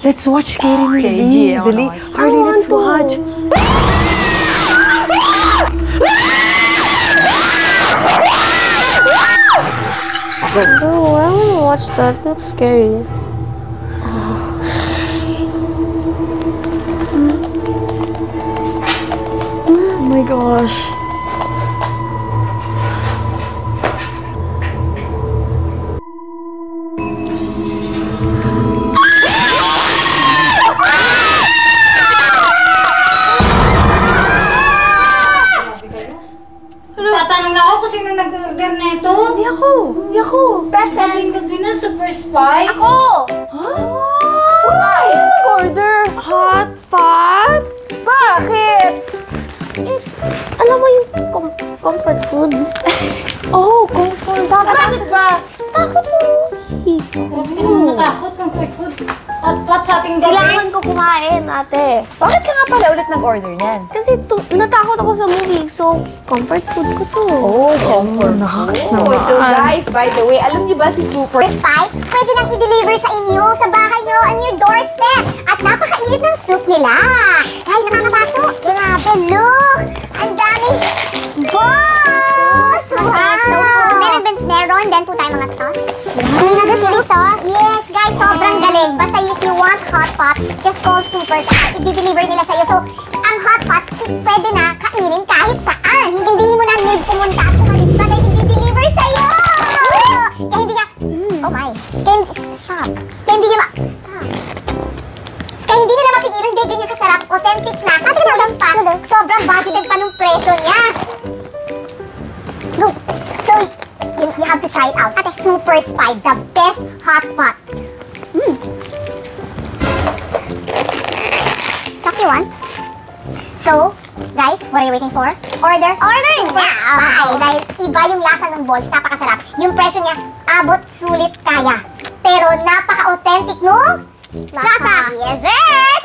Let's watch scary movie. KG, Dali. Harley, let's watch. Oh, I want to watch that. It looks scary. Oh my gosh. Tatanong na ako kung sino nag-order nito. Hindi ako. Hindi ako. Present. Gabi na, super spy. Ako! Huh? Why? Sino nag-order? Hot pot? Bakit? Alam mo yung comfort food? Oh, comfort. Bakit ba? Takot yung movie. Grabe ka naman matakot ng food. Hot hating gabi. Kailangan ko kumain, ate. Bakit ka nga pala ulit nag-order niyan? Kasi natakot ako sa movie, so comfort food ko to. Oh, comfort. Oh, so guys, by the way, alam niyo ba si Super Spy, pwede nang i-deliver sa inyo, sa bahay nyo, on your doorstep. At napakainit ng soup nila. Guys, nakakapasok. Grabe, look! Ang daming balls! Wow! Meron din po tayo mga sauce. Another sweet sauce. Yes, guys, sobrang galing. Basta if you want hot pot, just call Super Spy. I-deliver nila sa'yo. So, ang hot pot, pwede na kainin kahit saan. Hindi mo na need pumunta at kumalis pa dahil i-deliver sa'yo! Kaya hindi niya, oh my. Stop. Kaya hindi niya stop. Kaya hindi nila mapigilan dahil ganyan kasarap. Authentic na. At siyang pa, sobrang budgeted pa nung presyo niya. Look. So, you have to try it out. At Super Spy, the best hot pot. Chocolate one. So, guys, what are you waiting for? Order? Order now! Dahil iba yung lasa ng balls, napakasarap. Yung presyo niya, abot, sulit, kaya. Pero napaka-authentic no? Lasa. Yes, sir!